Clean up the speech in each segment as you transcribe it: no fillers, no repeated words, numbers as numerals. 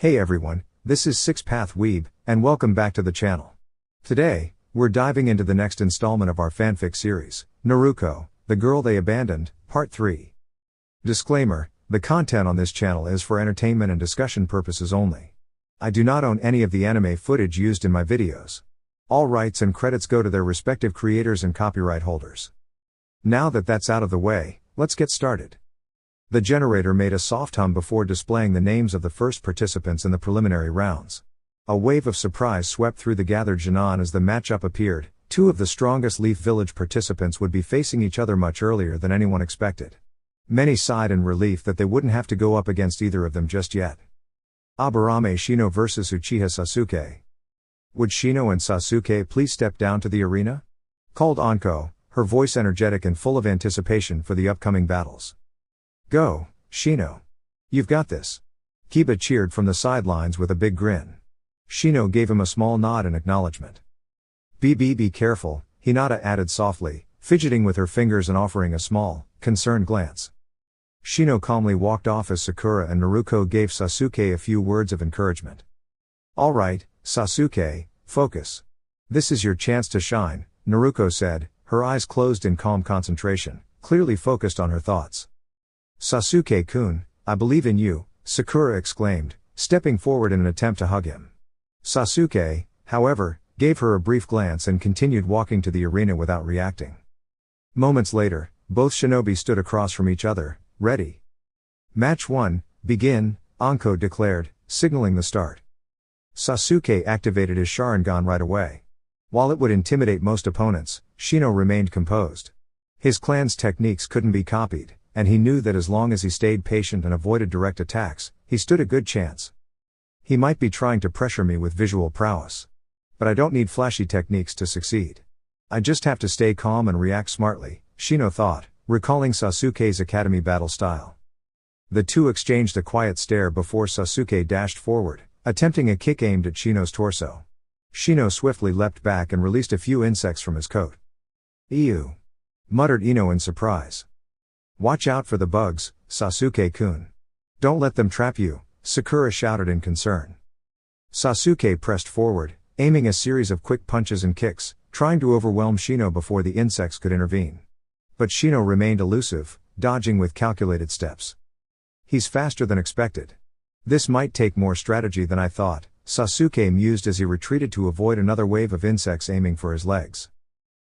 Hey everyone, this is 6-Path Weeb, and welcome back to the channel. Today, we're diving into the next installment of our fanfic series, Naruko, The Girl They Abandoned, Part 3. Disclaimer, the content on this channel is for entertainment and discussion purposes only. I do not own any of the anime footage used in my videos. All rights and credits go to their respective creators and copyright holders. Now that that's out of the way, let's get started. The generator made a soft hum before displaying the names of the first participants in the preliminary rounds. A wave of surprise swept through the gathered Jinan as the matchup appeared. Two of the strongest Leaf Village participants would be facing each other much earlier than anyone expected. Many sighed in relief that they wouldn't have to go up against either of them just yet. Aburame Shino vs Uchiha Sasuke. Would Shino and Sasuke please step down to the arena? Called Anko, her voice energetic and full of anticipation for the upcoming battles. Go, Shino. You've got this. Kiba cheered from the sidelines with a big grin. Shino gave him a small nod in acknowledgement. Be careful, Hinata added softly, fidgeting with her fingers and offering a small, concerned glance. Shino calmly walked off as Sakura and Naruko gave Sasuke a few words of encouragement. All right, Sasuke, focus. This is your chance to shine, Naruko said, her eyes closed in calm concentration, clearly focused on her thoughts. Sasuke-kun, I believe in you, Sakura exclaimed, stepping forward in an attempt to hug him. Sasuke, however, gave her a brief glance and continued walking to the arena without reacting. Moments later, both shinobi stood across from each other, ready. Match 1, begin, Anko declared, signaling the start. Sasuke activated his Sharingan right away. While it would intimidate most opponents, Shino remained composed. His clan's techniques couldn't be copied, and he knew that as long as he stayed patient and avoided direct attacks, he stood a good chance. He might be trying to pressure me with visual prowess. But I don't need flashy techniques to succeed. I just have to stay calm and react smartly, Shino thought, recalling Sasuke's academy battle style. The two exchanged a quiet stare before Sasuke dashed forward, attempting a kick aimed at Shino's torso. Shino swiftly leapt back and released a few insects from his coat. Ew! Muttered Ino in surprise. Watch out for the bugs, Sasuke-kun. Don't let them trap you, Sakura shouted in concern. Sasuke pressed forward, aiming a series of quick punches and kicks, trying to overwhelm Shino before the insects could intervene. But Shino remained elusive, dodging with calculated steps. He's faster than expected. This might take more strategy than I thought, Sasuke mused as he retreated to avoid another wave of insects aiming for his legs.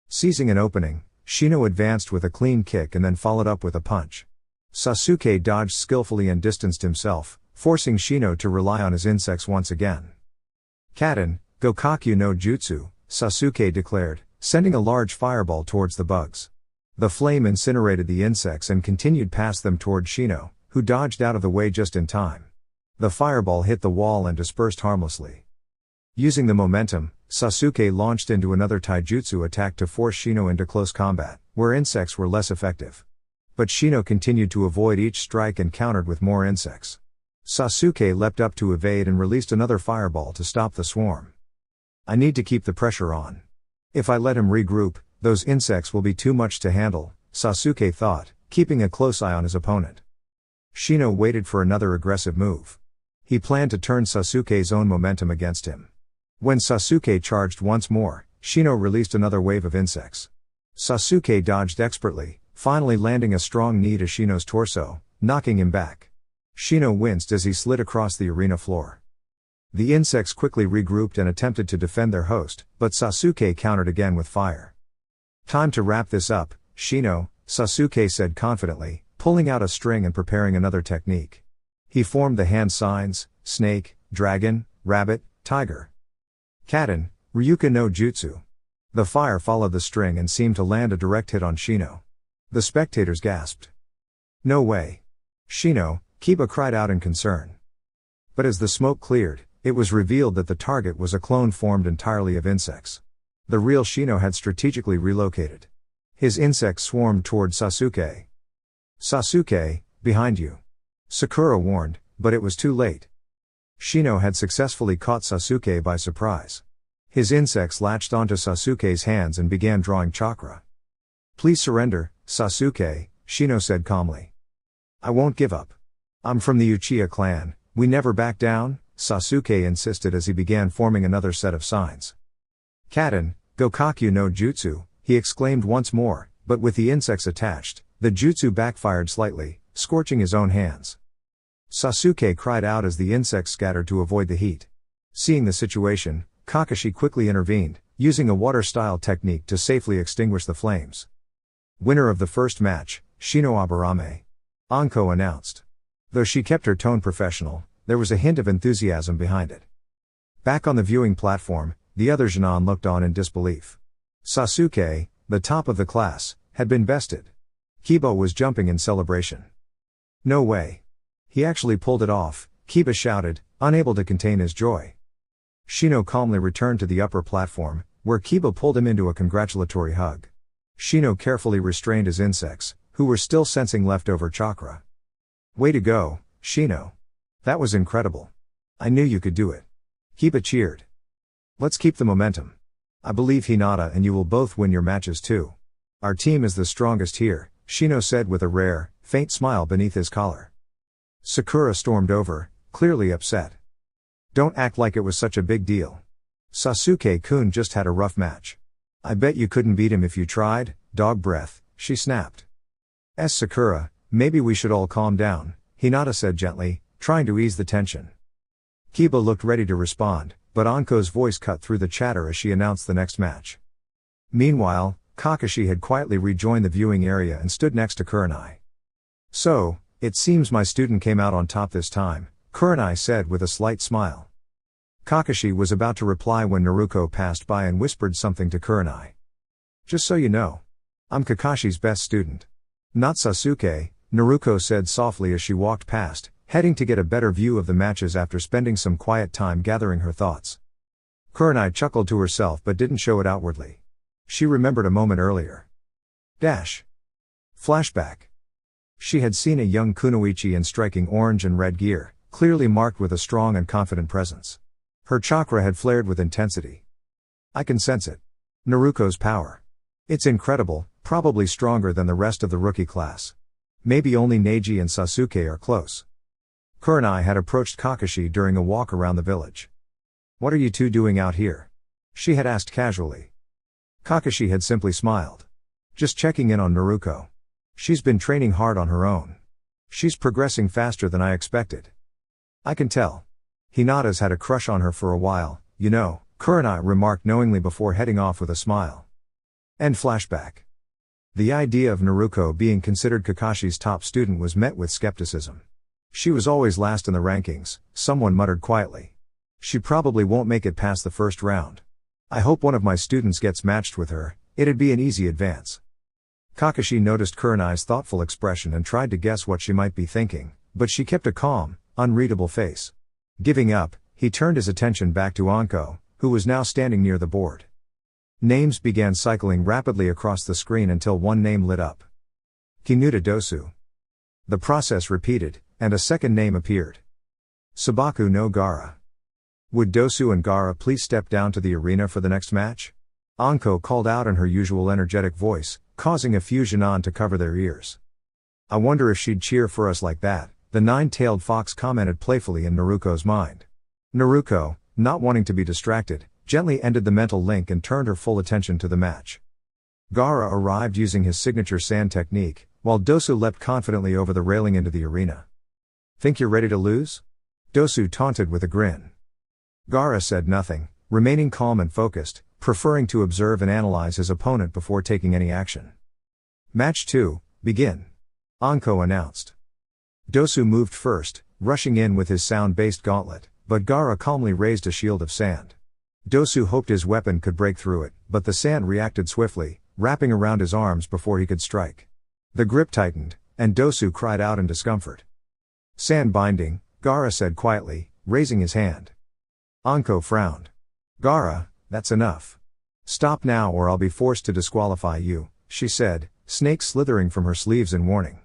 Seizing an opening, Shino advanced with a clean kick and then followed up with a punch. Sasuke dodged skillfully and distanced himself, forcing Shino to rely on his insects once again. Kaden, Gokakyu no Jutsu, Sasuke declared, sending a large fireball towards the bugs. The flame incinerated the insects and continued past them toward Shino, who dodged out of the way just in time. The fireball hit the wall and dispersed harmlessly. Using the momentum, Sasuke launched into another taijutsu attack to force Shino into close combat, where insects were less effective. But Shino continued to avoid each strike and countered with more insects. Sasuke leapt up to evade and released another fireball to stop the swarm. I need to keep the pressure on. If I let him regroup, those insects will be too much to handle, Sasuke thought, keeping a close eye on his opponent. Shino waited for another aggressive move. He planned to turn Sasuke's own momentum against him. When Sasuke charged once more, Shino released another wave of insects. Sasuke dodged expertly, finally landing a strong knee to Shino's torso, knocking him back. Shino winced as he slid across the arena floor. The insects quickly regrouped and attempted to defend their host, but Sasuke countered again with fire. Time to wrap this up, Shino, Sasuke said confidently, pulling out a string and preparing another technique. He formed the hand signs, snake, dragon, rabbit, tiger. Kaden, Ryuka no Jutsu. The fire followed the string and seemed to land a direct hit on Shino. The spectators gasped. No way. Shino, Kiba cried out in concern. But as the smoke cleared, it was revealed that the target was a clone formed entirely of insects. The real Shino had strategically relocated. His insects swarmed toward Sasuke. Sasuke, behind you. Sakura warned, but it was too late. Shino had successfully caught Sasuke by surprise. His insects latched onto Sasuke's hands and began drawing chakra. Please surrender, Sasuke, Shino said calmly. I won't give up. I'm from the Uchiha clan, we never back down, Sasuke insisted as he began forming another set of signs. Katen, Gokakyu no Jutsu, he exclaimed once more, but with the insects attached, the jutsu backfired slightly, scorching his own hands. Sasuke cried out as the insects scattered to avoid the heat. Seeing the situation, Kakashi quickly intervened, using a water-style technique to safely extinguish the flames. Winner of the first match, Shino Aburame. Anko announced. Though she kept her tone professional, there was a hint of enthusiasm behind it. Back on the viewing platform, the other Genin looked on in disbelief. Sasuke, the top of the class, had been bested. Kiba was jumping in celebration. No way. He actually pulled it off, Kiba shouted, unable to contain his joy. Shino calmly returned to the upper platform, where Kiba pulled him into a congratulatory hug. Shino carefully restrained his insects, who were still sensing leftover chakra. Way to go, Shino. That was incredible. I knew you could do it. Kiba cheered. Let's keep the momentum. I believe Hinata and you will both win your matches too. Our team is the strongest here, Shino said with a rare, faint smile beneath his collar. Sakura stormed over, clearly upset. Don't act like it was such a big deal. Sasuke-kun just had a rough match. I bet you couldn't beat him if you tried, dog breath, she snapped. Sakura, maybe we should all calm down, Hinata said gently, trying to ease the tension. Kiba looked ready to respond, but Anko's voice cut through the chatter as she announced the next match. Meanwhile, Kakashi had quietly rejoined the viewing area and stood next to Kurenai. So, it seems my student came out on top this time, Kurenai said with a slight smile. Kakashi was about to reply when Naruko passed by and whispered something to Kurenai. Just so you know, I'm Kakashi's best student. Not Sasuke, Naruko said softly as she walked past, heading to get a better view of the matches after spending some quiet time gathering her thoughts. Kurenai chuckled to herself but didn't show it outwardly. She remembered a moment earlier. Flashback. She had seen a young Kunoichi in striking orange and red gear, clearly marked with a strong and confident presence. Her chakra had flared with intensity. I can sense it. Naruko's power. It's incredible, probably stronger than the rest of the rookie class. Maybe only Neji and Sasuke are close. Kurenai had approached Kakashi during a walk around the village. What are you two doing out here? She had asked casually. Kakashi had simply smiled. Just checking in on Naruko. She's been training hard on her own. She's progressing faster than I expected. I can tell. Hinata's had a crush on her for a while, you know, Kurenai remarked knowingly before heading off with a smile. End flashback. The idea of Naruko being considered Kakashi's top student was met with skepticism. She was always last in the rankings, someone muttered quietly. She probably won't make it past the first round. I hope one of my students gets matched with her, it'd be an easy advance. Kakashi noticed Kurenai's thoughtful expression and tried to guess what she might be thinking, but she kept a calm, unreadable face. Giving up, he turned his attention back to Anko, who was now standing near the board. Names began cycling rapidly across the screen until one name lit up. Kinuta Dosu. The process repeated, and a second name appeared. Sabaku no Gaara. Would Dosu and Gaara please step down to the arena for the next match? Anko called out in her usual energetic voice, causing a few Genin to cover their ears. I wonder if she'd cheer for us like that, the nine-tailed fox commented playfully in Naruko's mind. Naruko, not wanting to be distracted, gently ended the mental link and turned her full attention to the match. Gaara arrived using his signature sand technique, while Dosu leapt confidently over the railing into the arena. Think you're ready to lose? Dosu taunted with a grin. Gaara said nothing, remaining calm and focused, preferring to observe and analyze his opponent before taking any action. Match 2, begin. Anko announced. Dosu moved first, rushing in with his sound-based gauntlet, but Gaara calmly raised a shield of sand. Dosu hoped his weapon could break through it, but the sand reacted swiftly, wrapping around his arms before he could strike. The grip tightened, and Dosu cried out in discomfort. Sand binding, Gaara said quietly, raising his hand. Anko frowned. Gaara, that's enough. Stop now or I'll be forced to disqualify you, she said, snakes slithering from her sleeves in warning.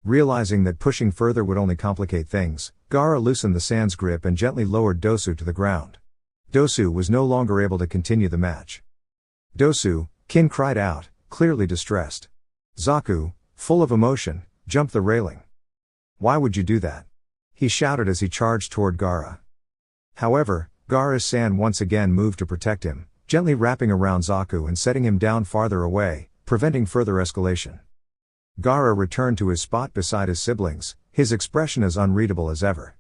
Realizing that pushing further would only complicate things, Gaara loosened the sand's grip and gently lowered Dosu to the ground. Dosu was no longer able to continue the match. Dosu, Kin cried out, clearly distressed. Zaku, full of emotion, jumped the railing. Why would you do that? He shouted as he charged toward Gaara. However, Gaara-san once again moved to protect him, gently wrapping around Zaku and setting him down farther away, preventing further escalation. Gaara returned to his spot beside his siblings, his expression as unreadable as ever.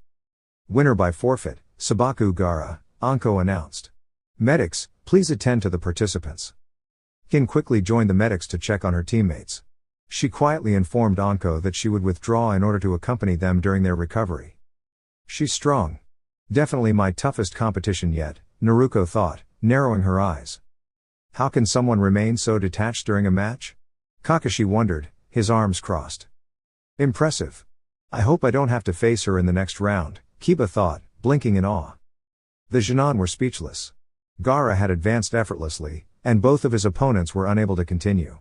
Winner by forfeit, Sabaku Gaara, Anko announced. Medics, please attend to the participants. Kin quickly joined the medics to check on her teammates. She quietly informed Anko that she would withdraw in order to accompany them during their recovery. She's strong. Definitely my toughest competition yet, Naruko thought, narrowing her eyes. How can someone remain so detached during a match? Kakashi wondered, his arms crossed. Impressive. I hope I don't have to face her in the next round, Kiba thought, blinking in awe. The Genin were speechless. Gaara had advanced effortlessly, and both of his opponents were unable to continue.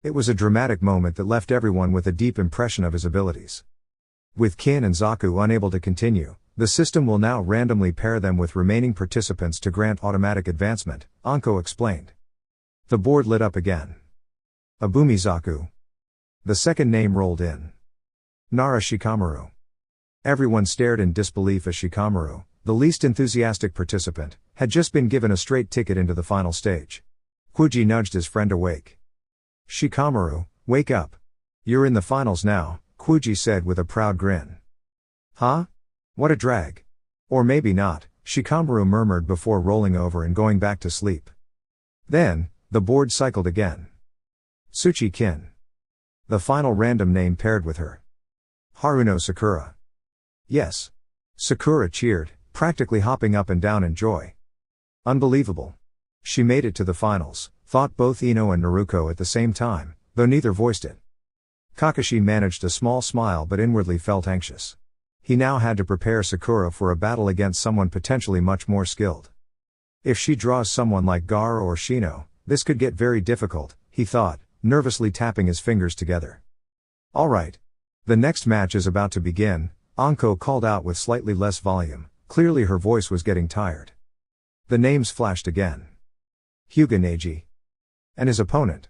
It was a dramatic moment that left everyone with a deep impression of his abilities. With Kin and Zaku unable to continue, the system will now randomly pair them with remaining participants to grant automatic advancement, Anko explained. The board lit up again. Abumi Zaku. The second name rolled in. Nara Shikamaru. Everyone stared in disbelief as Shikamaru, the least enthusiastic participant, had just been given a straight ticket into the final stage. Kuji nudged his friend awake. Shikamaru, wake up. You're in the finals now, Kuji said with a proud grin. Huh? What a drag. Or maybe not, Shikamaru murmured before rolling over and going back to sleep. Then, the board cycled again. Tsuchi Kin. The final random name paired with her. Haruno Sakura. Yes. Sakura cheered, practically hopping up and down in joy. Unbelievable. She made it to the finals, thought both Ino and Naruko at the same time, though neither voiced it. Kakashi managed a small smile but inwardly felt anxious. He now had to prepare Sakura for a battle against someone potentially much more skilled. If she draws someone like Gaara or Shino, this could get very difficult, he thought, nervously tapping his fingers together. Alright. The next match is about to begin, Anko called out with slightly less volume, clearly her voice was getting tired. The names flashed again. Hyuga Neji. And his opponent.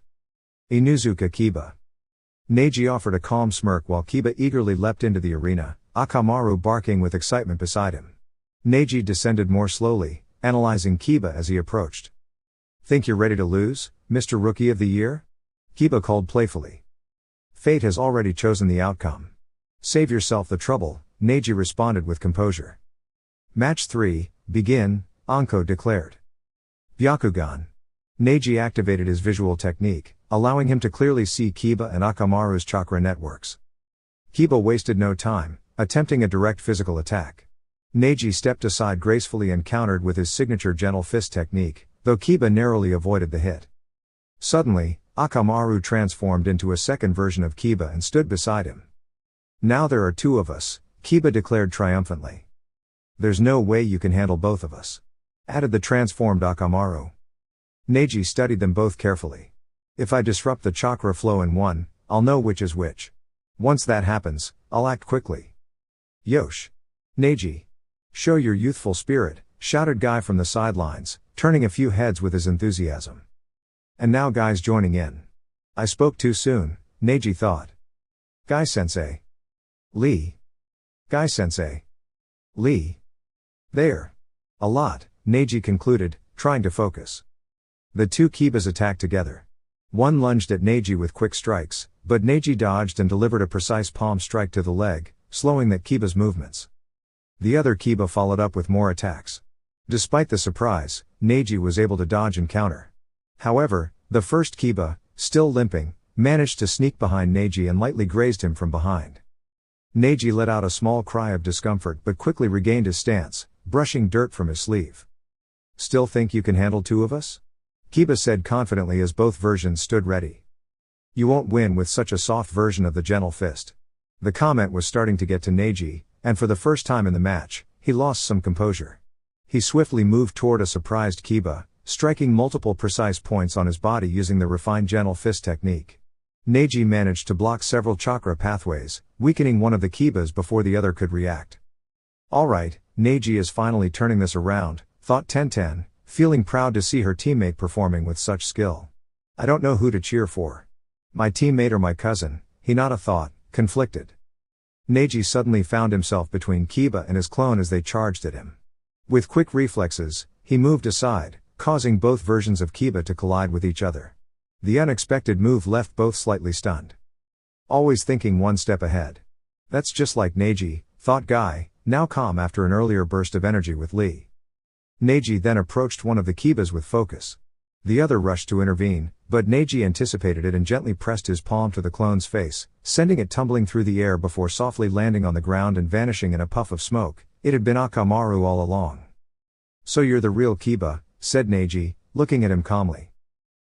Inuzuka Kiba. Neji offered a calm smirk while Kiba eagerly leapt into the arena, Akamaru barking with excitement beside him. Neji descended more slowly, analyzing Kiba as he approached. Think you're ready to lose, Mr. Rookie of the Year? Kiba called playfully. Fate has already chosen the outcome. Save yourself the trouble, Neji responded with composure. Match 3, begin, Anko declared. Byakugan. Neji activated his visual technique, allowing him to clearly see Kiba and Akamaru's chakra networks. Kiba wasted no time, attempting a direct physical attack. Neji stepped aside gracefully and countered with his signature gentle fist technique, though Kiba narrowly avoided the hit. Suddenly, Akamaru transformed into a second version of Kiba and stood beside him. Now there are two of us, Kiba declared triumphantly. There's no way you can handle both of us, added the transformed Akamaru. Neji studied them both carefully. If I disrupt the chakra flow in one, I'll know which is which. Once that happens, I'll act quickly. Yosh. Neji. Show your youthful spirit, shouted Guy from the sidelines, turning a few heads with his enthusiasm. And now Guy's joining in. I spoke too soon, Neji thought. Guy-sensei. Lee. Guy-sensei. Lee. There. A lot, Neji concluded, trying to focus. The two Kibas attacked together. One lunged at Neji with quick strikes, but Neji dodged and delivered a precise palm strike to the leg, slowing that Kiba's movements. The other Kiba followed up with more attacks. Despite the surprise, Neji was able to dodge and counter. However, the first Kiba, still limping, managed to sneak behind Neji and lightly grazed him from behind. Neji let out a small cry of discomfort but quickly regained his stance, brushing dirt from his sleeve. Still think you can handle two of us? Kiba said confidently as both versions stood ready. You won't win with such a soft version of the gentle fist. The comment was starting to get to Neji, and for the first time in the match, he lost some composure. He swiftly moved toward a surprised Kiba, striking multiple precise points on his body using the refined gentle fist technique. Neji managed to block several chakra pathways, weakening one of the Kibas before the other could react. Alright, Neji is finally turning this around, thought Tenten, feeling proud to see her teammate performing with such skill. I don't know who to cheer for. My teammate or my cousin, Hinata thought, conflicted. Neji suddenly found himself between Kiba and his clone as they charged at him. With quick reflexes, he moved aside, causing both versions of Kiba to collide with each other. The unexpected move left both slightly stunned. Always thinking one step ahead. That's just like Neji, thought Guy, now calm after an earlier burst of energy with Lee. Neji then approached one of the Kibas with focus. The other rushed to intervene, but Neji anticipated it and gently pressed his palm to the clone's face, sending it tumbling through the air before softly landing on the ground and vanishing in a puff of smoke. It had been Akamaru all along. "So you're the real Kiba," said Neji, looking at him calmly.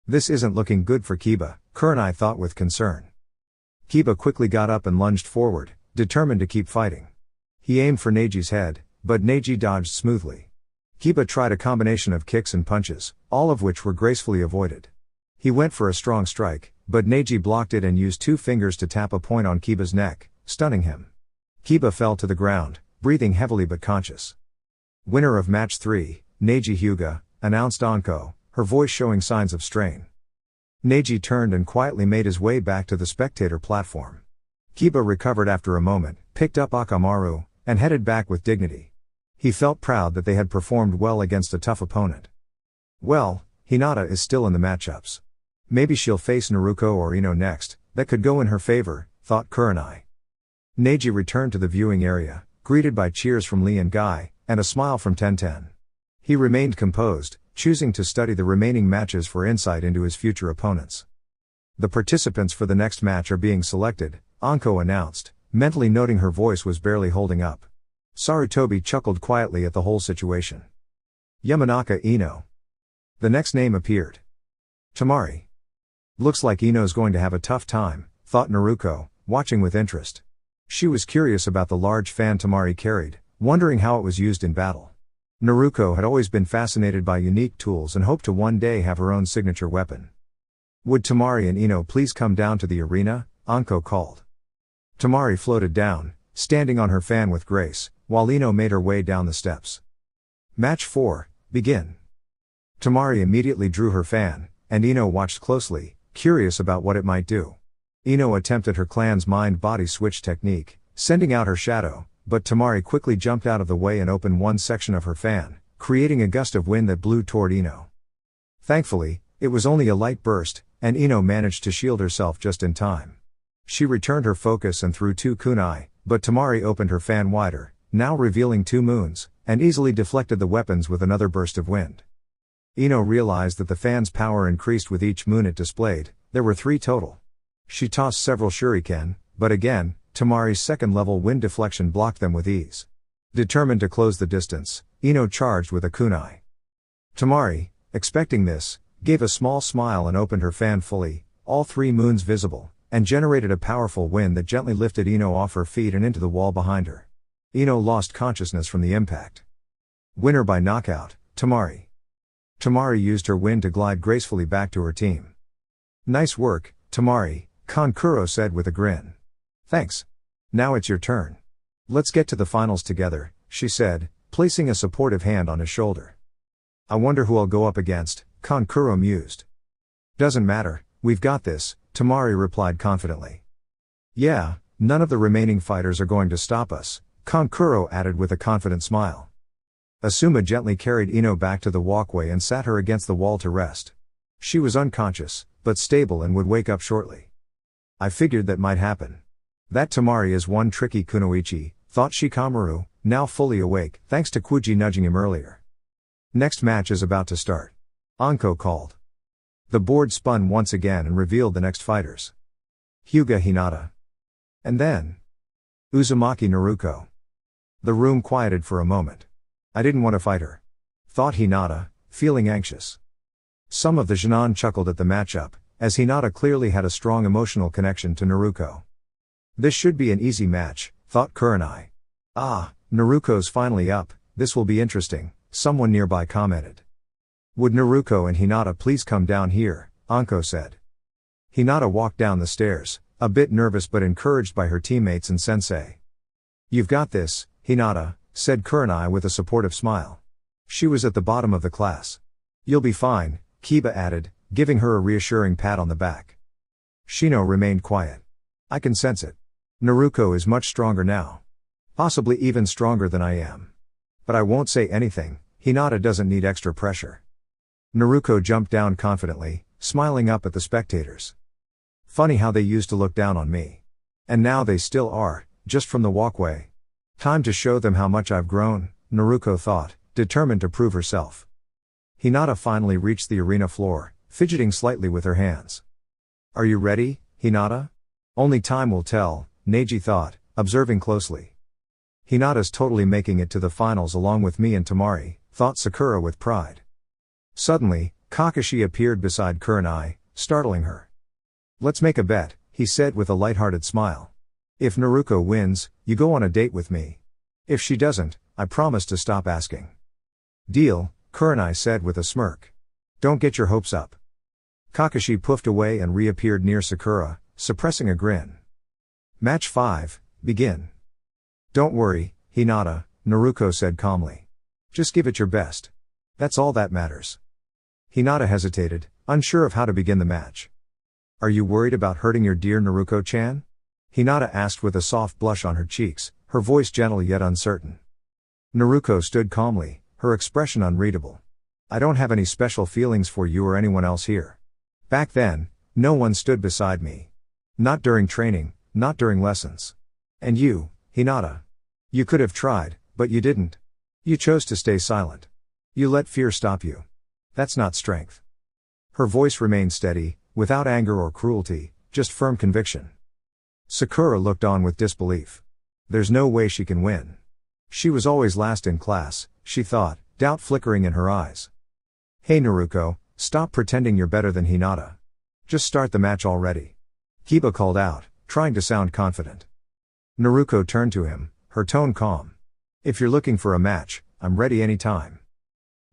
This isn't looking good for Kiba, Kurenai thought with concern. Kiba quickly got up and lunged forward, determined to keep fighting. He aimed for Neji's head, but Neji dodged smoothly. Kiba tried a combination of kicks and punches, all of which were gracefully avoided. He went for a strong strike, but Neji blocked it and used 2 fingers to tap a point on Kiba's neck, stunning him. Kiba fell to the ground, breathing heavily but conscious. "Winner of match 3, Neji Hyuga," announced Anko, her voice showing signs of strain. Neji turned and quietly made his way back to the spectator platform. Kiba recovered after a moment, picked up Akamaru, and headed back with dignity. He felt proud that they had performed well against a tough opponent. Well, Hinata is still in the matchups. Maybe she'll face Naruko or Ino next, that could go in her favor, thought Kurenai. Neji returned to the viewing area, greeted by cheers from Lee and Guy, and a smile from Tenten. He remained composed, choosing to study the remaining matches for insight into his future opponents. "The participants for the next match are being selected," Anko announced, mentally noting her voice was barely holding up. Sarutobi chuckled quietly at the whole situation. "Yamanaka Ino." The next name appeared. "Tamari." "Looks like Ino's going to have a tough time," thought Naruko, watching with interest. She was curious about the large fan Tamari carried, wondering how it was used in battle. Naruko had always been fascinated by unique tools and hoped to one day have her own signature weapon. "Would Tamari and Ino please come down to the arena?" Anko called. Tamari floated down, standing on her fan with grace, while Ino made her way down the steps. "Match 4, begin." Tamari immediately drew her fan, and Ino watched closely, curious about what it might do. Ino attempted her clan's mind-body switch technique, sending out her shadow, but Tamari quickly jumped out of the way and opened one section of her fan, creating a gust of wind that blew toward Ino. Thankfully, it was only a light burst, and Ino managed to shield herself just in time. She returned her focus and threw 2 kunai, but Tamari opened her fan wider, now revealing 2 moons, and easily deflected the weapons with another burst of wind. Ino realized that the fan's power increased with each moon it displayed. There were 3 total. She tossed several shuriken, but again, Tamari's second-level wind deflection blocked them with ease. Determined to close the distance, Ino charged with a kunai. Tamari, expecting this, gave a small smile and opened her fan fully, all 3 moons visible, and generated a powerful wind that gently lifted Ino off her feet and into the wall behind her. Ino lost consciousness from the impact. Winner by knockout, Tamari. Tamari used her wind to glide gracefully back to her team. "Nice work, Tamari," Kankuro said with a grin. "Thanks. Now it's your turn. Let's get to the finals together," she said, placing a supportive hand on his shoulder. "I wonder who I'll go up against," Kankuro mused. "Doesn't matter, we've got this," Tamari replied confidently. "Yeah, none of the remaining fighters are going to stop us," Kankuro added with a confident smile. Asuma gently carried Ino back to the walkway and sat her against the wall to rest. She was unconscious, but stable and would wake up shortly. "I figured that might happen. That Tamari is one tricky kunoichi," thought Shikamaru, now fully awake, thanks to Kuji nudging him earlier. "Next match is about to start," Anko called. The board spun once again and revealed the next fighters. Hyuga Hinata. And then Uzumaki Naruko. The room quieted for a moment. "I didn't want to fight her," thought Hinata, feeling anxious. Some of the Jinan chuckled at the matchup, as Hinata clearly had a strong emotional connection to Naruko. "This should be an easy match," thought Kurenai. "Ah, Naruko's finally up, this will be interesting," someone nearby commented. "Would Naruko and Hinata please come down here?" Anko said. Hinata walked down the stairs, a bit nervous but encouraged by her teammates and sensei. "You've got this, Hinata," said Kurenai with a supportive smile. She was at the bottom of the class. "You'll be fine," Kiba added, giving her a reassuring pat on the back. Shino remained quiet. "I can sense it. Naruko is much stronger now. Possibly even stronger than I am." But I won't say anything, Hinata doesn't need extra pressure. Naruko jumped down confidently, smiling up at the spectators. Funny how they used to look down on me. And now they still are, just from the walkway. Time to show them how much I've grown, Naruko thought, determined to prove herself. Hinata finally reached the arena floor, fidgeting slightly with her hands. Are you ready, Hinata? Only time will tell, Neji thought, observing closely. Hinata's totally making it to the finals along with me and Temari, thought Sakura with pride. Suddenly, Kakashi appeared beside Kurenai, startling her. Let's make a bet, he said with a lighthearted smile. If Naruko wins, you go on a date with me. If she doesn't, I promise to stop asking. Deal, Kurenai said with a smirk. Don't get your hopes up. Kakashi puffed away and reappeared near Sakura, suppressing a grin. Match 5, begin. Don't worry, Hinata, Naruko said calmly. Just give it your best. That's all that matters. Hinata hesitated, unsure of how to begin the match. Are you worried about hurting your dear Naruko-chan? Hinata asked with a soft blush on her cheeks, her voice gentle yet uncertain. Naruko stood calmly, her expression unreadable. I don't have any special feelings for you or anyone else here. Back then, no one stood beside me. Not during training, not during lessons. And you, Hinata. You could have tried, but you didn't. You chose to stay silent. You let fear stop you. That's not strength. Her voice remained steady, without anger or cruelty, just firm conviction. Sakura looked on with disbelief. There's no way she can win. She was always last in class, she thought, doubt flickering in her eyes. Hey Naruko, stop pretending you're better than Hinata. Just start the match already. Kiba called out, trying to sound confident. Naruko turned to him, her tone calm. If you're looking for a match, I'm ready anytime.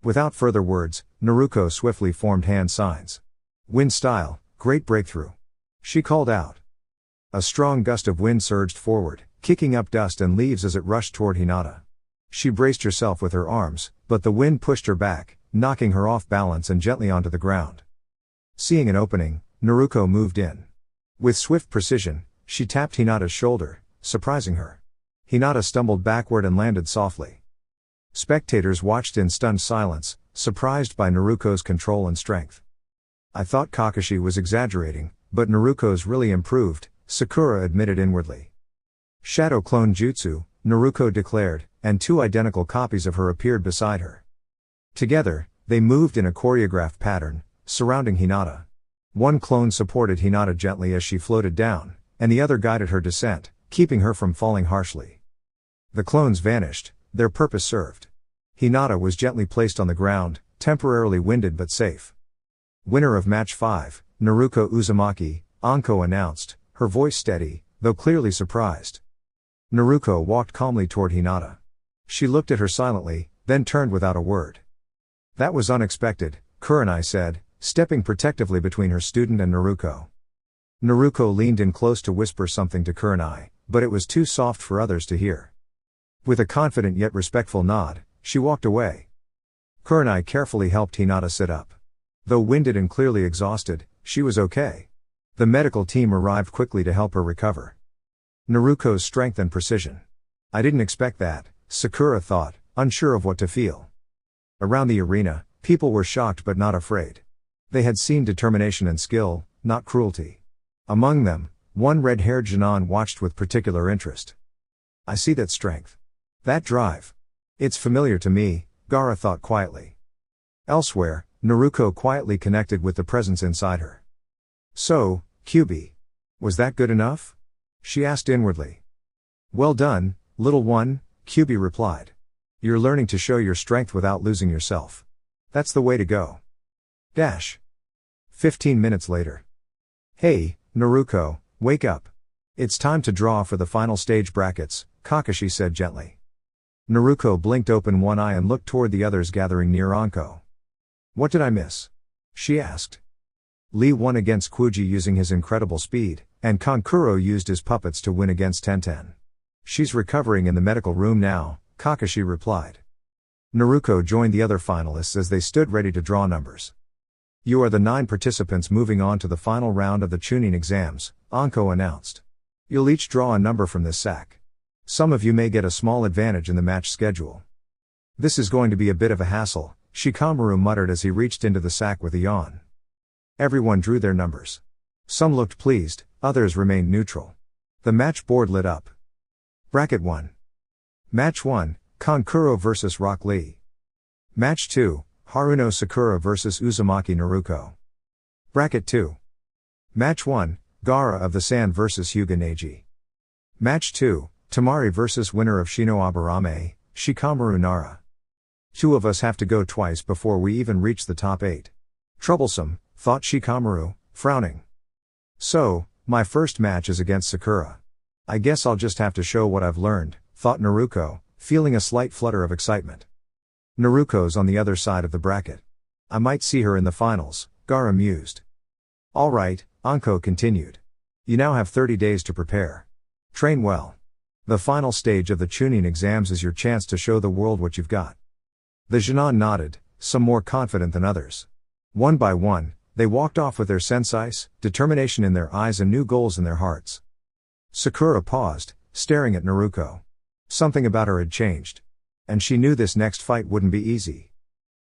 Without further words, Naruko swiftly formed hand signs. Wind style, great breakthrough. She called out. A strong gust of wind surged forward, kicking up dust and leaves as it rushed toward Hinata. She braced herself with her arms, but the wind pushed her back, knocking her off balance and gently onto the ground. Seeing an opening, Naruko moved in. With swift precision, she tapped Hinata's shoulder, surprising her. Hinata stumbled backward and landed softly. Spectators watched in stunned silence, surprised by Naruko's control and strength. I thought Kakashi was exaggerating, but Naruko's really improved, Sakura admitted inwardly. Shadow clone jutsu, Naruko declared, and 2 identical copies of her appeared beside her. Together, they moved in a choreographed pattern, surrounding Hinata. One clone supported Hinata gently as she floated down, and the other guided her descent, keeping her from falling harshly. The clones vanished, their purpose served. Hinata was gently placed on the ground, temporarily winded but safe. Winner of match 5, Naruko Uzumaki, Anko announced, her voice steady, though clearly surprised. Naruko walked calmly toward Hinata. She looked at her silently, then turned without a word. That was unexpected, Kurenai said, stepping protectively between her student and Naruko. Naruko leaned in close to whisper something to Kurenai, but it was too soft for others to hear. With a confident yet respectful nod, she walked away. Kurenai carefully helped Hinata sit up. Though winded and clearly exhausted, she was okay. The medical team arrived quickly to help her recover. Naruko's strength and precision. I didn't expect that, Sakura thought, unsure of what to feel. Around the arena, people were shocked but not afraid. They had seen determination and skill, not cruelty. Among them, one red-haired Janan watched with particular interest. I see that strength. That drive. It's familiar to me, Gaara thought quietly. Elsewhere, Naruko quietly connected with the presence inside her. So, QB. Was that good enough? She asked inwardly. Well done, little one, QB replied. You're learning to show your strength without losing yourself. That's the way to go. 15 minutes later. Hey, Naruko, wake up. It's time to draw for the final stage brackets, Kakashi said gently. Naruko blinked open one eye and looked toward the others gathering near Anko. What did I miss? She asked. Lee won against Kuji using his incredible speed, and Kankuro used his puppets to win against Tenten. She's recovering in the medical room now, Kakashi replied. Naruko joined the other finalists as they stood ready to draw numbers. You are the 9 participants moving on to the final round of the Chunin exams, Anko announced. You'll each draw a number from this sack. Some of you may get a small advantage in the match schedule. This is going to be a bit of a hassle, Shikamaru muttered as he reached into the sack with a yawn. Everyone drew their numbers. Some looked pleased, others remained neutral. The match board lit up. Bracket 1. Match 1, Kankuro vs Rock Lee. Match 2, Haruno Sakura vs Uzumaki Naruko. Bracket 2. Match 1, Gaara of the Sand vs Hyuga Neji. Match 2, Tamari vs winner of Shino Aburame, Shikamaru Nara. Two of us have to go twice before we even reach the top 8. Troublesome, thought Shikamaru, frowning. So, my first match is against Sakura. I guess I'll just have to show what I've learned, thought Naruko, feeling a slight flutter of excitement. Naruko's on the other side of the bracket. I might see her in the finals, Gaara mused. Alright, Anko continued. You now have 30 days to prepare. Train well. The final stage of the Chunin exams is your chance to show the world what you've got. The Genin nodded, some more confident than others. One by one, they walked off with their sensei's, determination in their eyes and new goals in their hearts. Sakura paused, staring at Naruko. Something about her had changed. And she knew this next fight wouldn't be easy.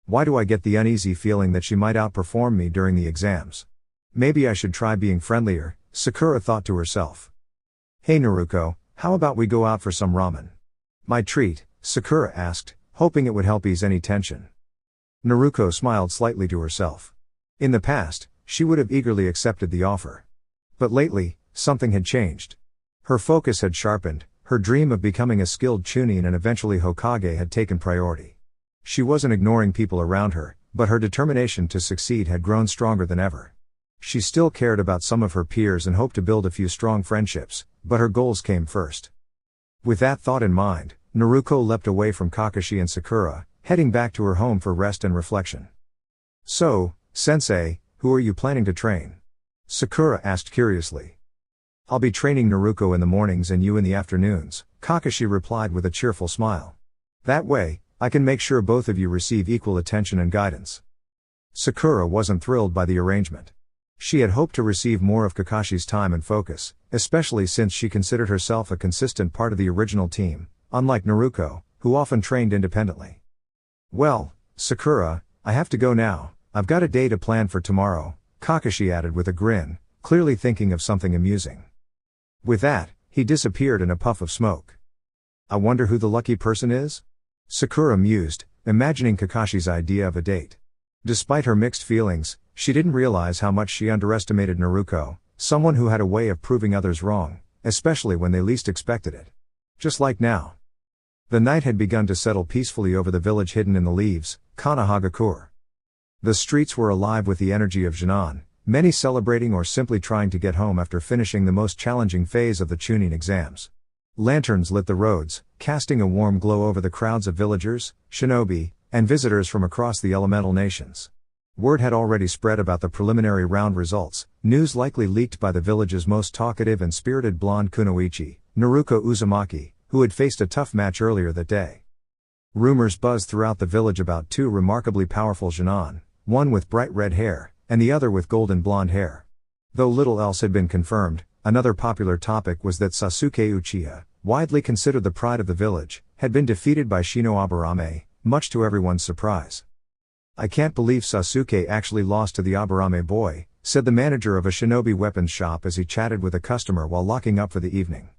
Why do I get the uneasy feeling that she might outperform me during the exams? Maybe I should try being friendlier, Sakura thought to herself. Hey Naruko, how about we go out for some ramen? My treat, Sakura asked, hoping it would help ease any tension. Naruko smiled slightly to herself. In the past, she would have eagerly accepted the offer. But lately, something had changed. Her focus had sharpened, her dream of becoming a skilled Chunin and eventually Hokage had taken priority. She wasn't ignoring people around her, but her determination to succeed had grown stronger than ever. She still cared about some of her peers and hoped to build a few strong friendships, but her goals came first. With that thought in mind, Naruko leapt away from Kakashi and Sakura, heading back to her home for rest and reflection. So, Sensei, who are you planning to train? Sakura asked curiously. I'll be training Naruko in the mornings and you in the afternoons, Kakashi replied with a cheerful smile. That way, I can make sure both of you receive equal attention and guidance. Sakura wasn't thrilled by the arrangement. She had hoped to receive more of Kakashi's time and focus, especially since she considered herself a consistent part of the original team, unlike Naruko, who often trained independently. Well, Sakura, I have to go now, I've got a day to plan for tomorrow, Kakashi added with a grin, clearly thinking of something amusing. With that, he disappeared in a puff of smoke. I wonder who the lucky person is? Sakura mused, imagining Kakashi's idea of a date. Despite her mixed feelings, she didn't realize how much she underestimated Naruko, someone who had a way of proving others wrong, especially when they least expected it. Just like now. The night had begun to settle peacefully over the village hidden in the leaves, Kanahagakur. The streets were alive with the energy of Genin, many celebrating or simply trying to get home after finishing the most challenging phase of the Chunin exams. Lanterns lit the roads, casting a warm glow over the crowds of villagers, shinobi, and visitors from across the elemental nations. Word had already spread about the preliminary round results, news likely leaked by the village's most talkative and spirited blonde kunoichi, Naruko Uzumaki, who had faced a tough match earlier that day. Rumors buzzed throughout the village about two remarkably powerful Genin, one with bright red hair, and the other with golden blonde hair. Though little else had been confirmed, another popular topic was that Sasuke Uchiha, widely considered the pride of the village, had been defeated by Shino Aburame, much to everyone's surprise. I can't believe Sasuke actually lost to the Aburame boy, said the manager of a shinobi weapons shop as he chatted with a customer while locking up for the evening.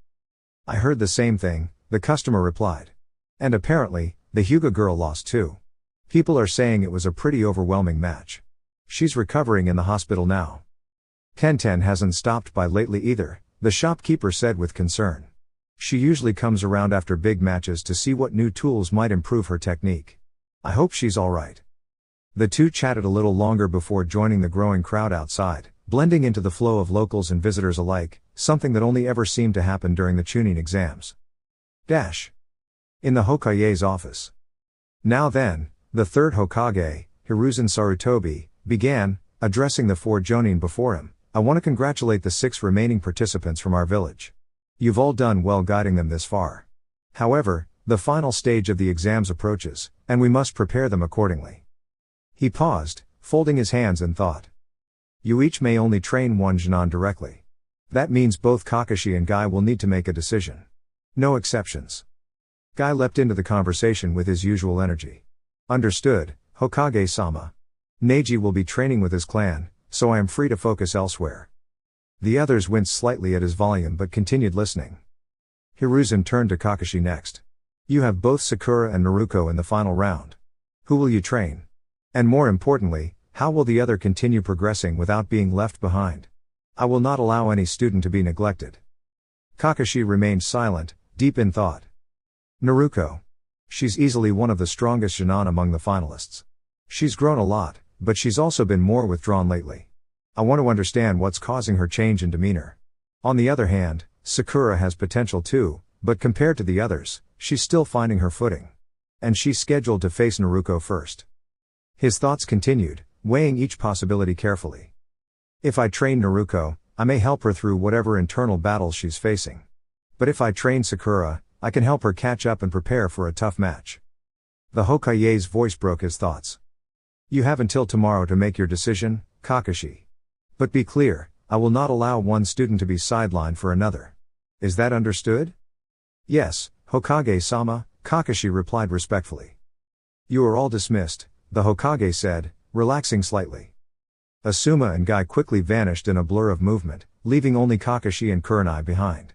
I heard the same thing, the customer replied. And apparently, the Hyuga girl lost too. People are saying it was a pretty overwhelming match. She's recovering in the hospital now. Kenten hasn't stopped by lately either, the shopkeeper said with concern. She usually comes around after big matches to see what new tools might improve her technique. I hope she's alright. The two chatted a little longer before joining the growing crowd outside, blending into the flow of locals and visitors alike, something that only ever seemed to happen during the Chunin exams. In the Hokage's office. Now then, the third Hokage, Hiruzen Sarutobi, began, addressing the 4 Jonin before him. I want to congratulate the 6 remaining participants from our village. You've all done well guiding them this far. However, the final stage of the exams approaches, and we must prepare them accordingly. He paused, folding his hands in thought. You each may only train one Genin directly. That means both Kakashi and Guy will need to make a decision. No exceptions. Guy leapt into the conversation with his usual energy. Understood, Hokage-sama. Neji will be training with his clan, so I am free to focus elsewhere. The others winced slightly at his volume but continued listening. Hiruzen turned to Kakashi next. You have both Sakura and Naruko in the final round. Who will you train? And more importantly, how will the other continue progressing without being left behind? I will not allow any student to be neglected. Kakashi remained silent, deep in thought. Naruko. She's easily one of the strongest Jonin among the finalists. She's grown a lot, but she's also been more withdrawn lately. I want to understand what's causing her change in demeanor. On the other hand, Sakura has potential too, but compared to the others, she's still finding her footing. And she's scheduled to face Naruko first. His thoughts continued, weighing each possibility carefully. If I train Naruko, I may help her through whatever internal battles she's facing. But if I train Sakura, I can help her catch up and prepare for a tough match. The Hokage's voice broke his thoughts. You have until tomorrow to make your decision, Kakashi. But be clear, I will not allow one student to be sidelined for another. Is that understood? Yes, Hokage-sama, Kakashi replied respectfully. You are all dismissed, the Hokage said, relaxing slightly. Asuma and Guy quickly vanished in a blur of movement, leaving only Kakashi and Kurenai behind.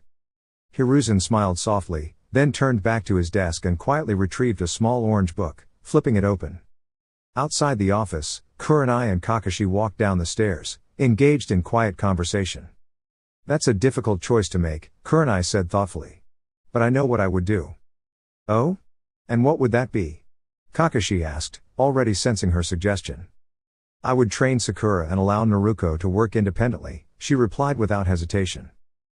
Hiruzen smiled softly, then turned back to his desk and quietly retrieved a small orange book, flipping it open. Outside the office, Kurenai and Kakashi walked down the stairs, engaged in quiet conversation. That's a difficult choice to make, Kurenai said thoughtfully. But I know what I would do. Oh? And what would that be? Kakashi asked, already sensing her suggestion. I would train Sakura and allow Naruko to work independently, she replied without hesitation.